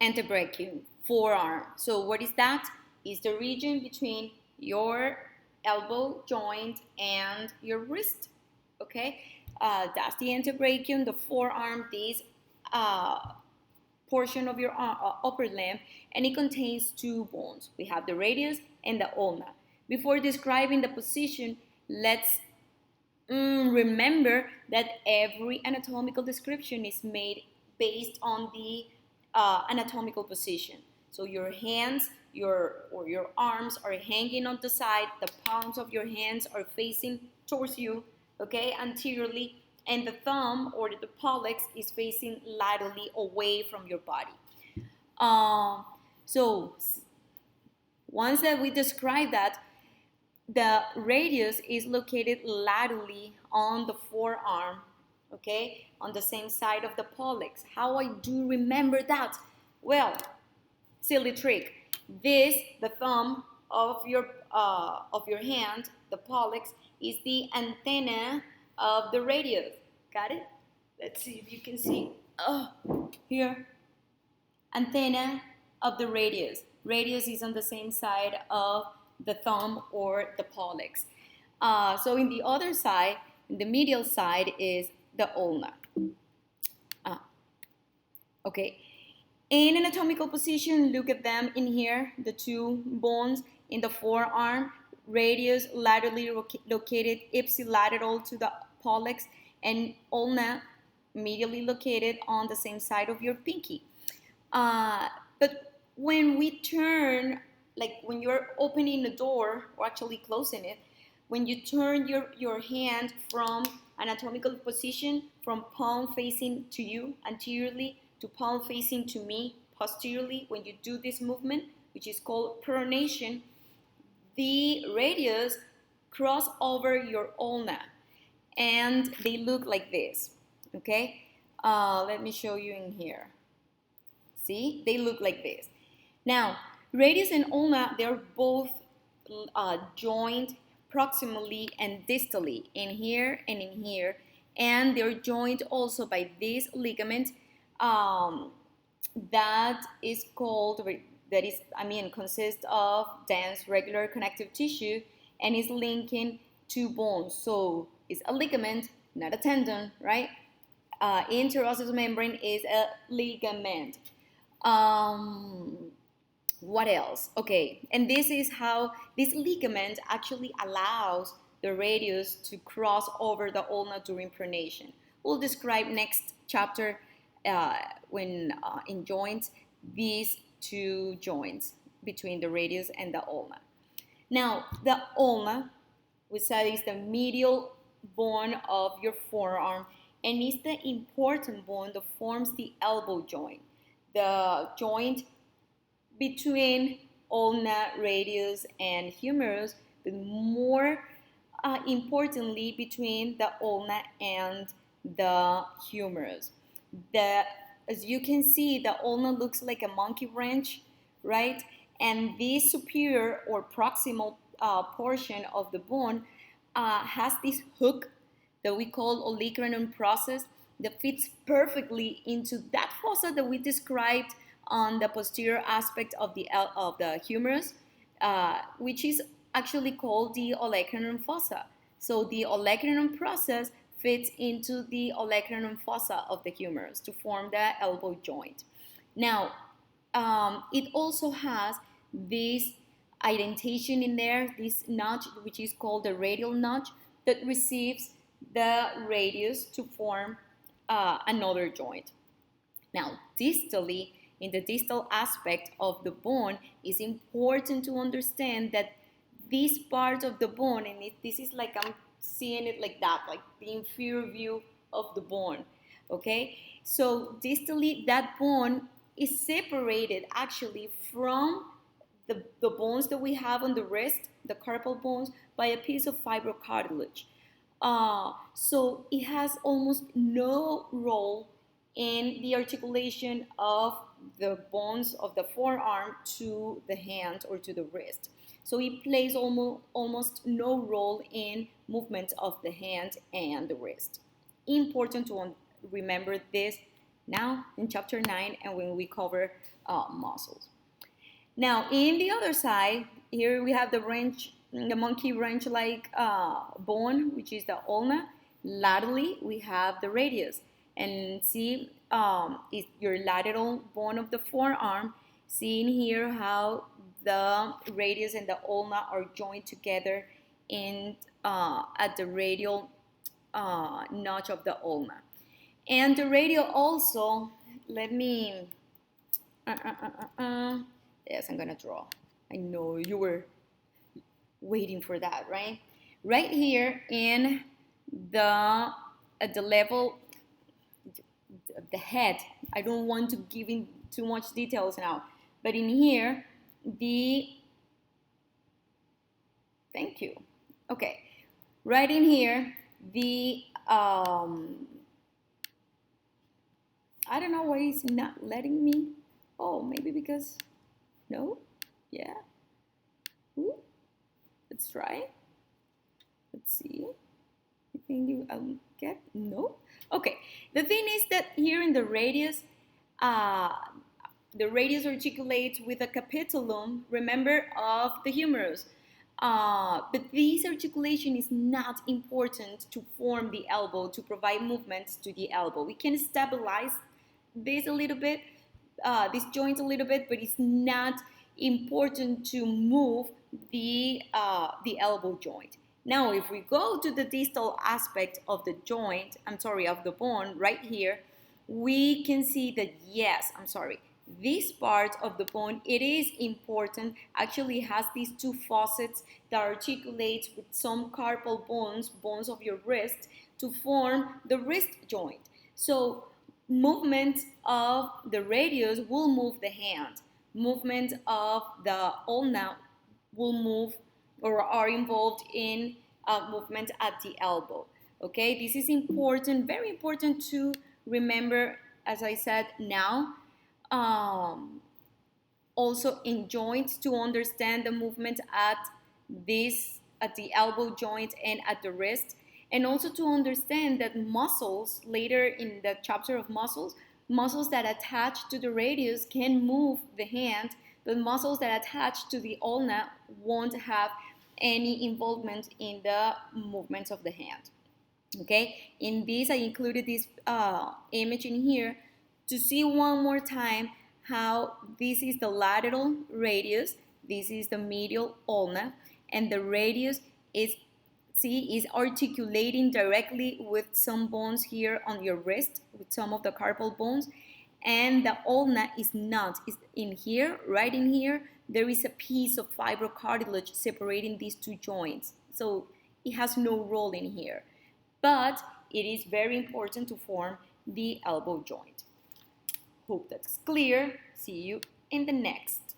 antebrachium, forearm. So what is that? It's the region between your elbow joint and your wrist. Okay, that's the antebrachium, the forearm, this portion of your upper limb, and it contains two bones. We have the radius and the ulna. Before describing the position, let's remember that every anatomical description is made based on the anatomical position. So your hands, your arms are hanging on the side, the palms of your hands are facing towards you, okay, anteriorly, and the thumb or the pollex is facing laterally away from your body. So once that we describe that, the radius is located laterally on the forearm, okay, on the same side of the pollex. How I do remember that? Well, silly trick. This, the thumb of your hand, the pollex, is the antenna of the radius. Got it? Let's see if you can see. Here. Antenna of the radius. Radius is on the same side of the thumb or the pollex. So in the other side, in the medial side, is the ulna. Okay. In anatomical position, look at them in here, the two bones in the forearm, radius laterally located ipsilateral to the pollex, and ulna medially located on the same side of your pinky. But when we turn, like when you're opening the door or actually closing it, when you turn your hand from anatomical position, from palm facing to you anteriorly to palm facing to me posteriorly, when you do this movement, which is called pronation, the radius cross over your ulna, and they look like this, okay? Let me show you in here. See, they look like this. Now, radius and ulna, they're both joined proximally and distally, in here and in here, and they're joined also by this ligament that is called, consists of dense regular connective tissue and is linking two bones. So it's a ligament, not a tendon, right? Interosseous membrane is a ligament. What else? Okay, and this is how this ligament actually allows the radius to cross over the ulna during pronation. We'll describe next chapter when in joints, these two joints between the radius and the ulna. Now, the ulna, we said, is the medial bone of your forearm, and is the important bone that forms the elbow joint, the joint between ulna, radius, and humerus, but more importantly between the ulna and the humerus. As you can see, the ulna looks like a monkey wrench, right? And this superior or proximal portion of the bone has this hook that we call olecranon process that fits perfectly into that fossa that we described on the posterior aspect of the humerus, which is actually called the olecranon fossa. So the olecranon process fits into the olecranon fossa of the humerus to form the elbow joint. Now, it also has this indentation in there, this notch, which is called the radial notch, that receives the radius to form another joint. Now, distally, in the distal aspect of the bone, it's important to understand that this part of the bone, and this is like I'm seeing it like that, like the inferior view of the bone, okay? So distally, that bone is separated actually from the bones that we have on the wrist, the carpal bones, by a piece of fibrocartilage. So it has almost no role in the articulation of the bones of the forearm to the hand or to the wrist. So it plays almost no role in movement of the hand and the wrist. Important to remember this now in chapter 9 and when we cover muscles. Now, in the other side, here we have the monkey wrench-like bone, which is the ulna. Laterally, we have the radius. And see, is your lateral bone of the forearm. Seeing here how the radius and the ulna are joined together in at the radial notch of the ulna. And the radial also, let me, yes, I'm gonna draw. I know you were waiting for that, right? Right here in at the level of the head. I don't want to give in too much details now, but in here, thank you. Okay, right in here, I don't know why it's not letting me. Oh, maybe because, no? Yeah. Ooh. Let's try. Let's see. I think you get, no? Okay, the thing is that here in the radius articulates with a capitulum, remember, of the humerus. But this articulation is not important to form the elbow, to provide movements to the elbow. We can stabilize this a little bit, this joint a little bit, but it's not important to move the elbow joint. Now, if we go to the distal aspect of the joint, of the bone right here, we can see that this part of the bone, it is important, actually has these two facets that articulate with some carpal bones of your wrist, to form the wrist joint. So movement of the radius will move the hand. Movement of the ulna will move or are involved in movement at the elbow. Okay, this is important, very important to remember, as I said now. Also in joints, to understand the movement at the elbow joint and at the wrist, and also to understand that muscles, later in the chapter of muscles that attach to the radius can move the hand, but muscles that attach to the ulna won't have any involvement in the movements of the hand. Okay, in this I included this image in here to see one more time how this is the lateral radius, this is the medial ulna, and the radius is articulating directly with some bones here on your wrist, with some of the carpal bones, and the ulna is not. It's in here, right in here, there is a piece of fibrocartilage separating these two joints, so it has no role in here, but it is very important to form the elbow joint. Hope that's clear. See you in the next.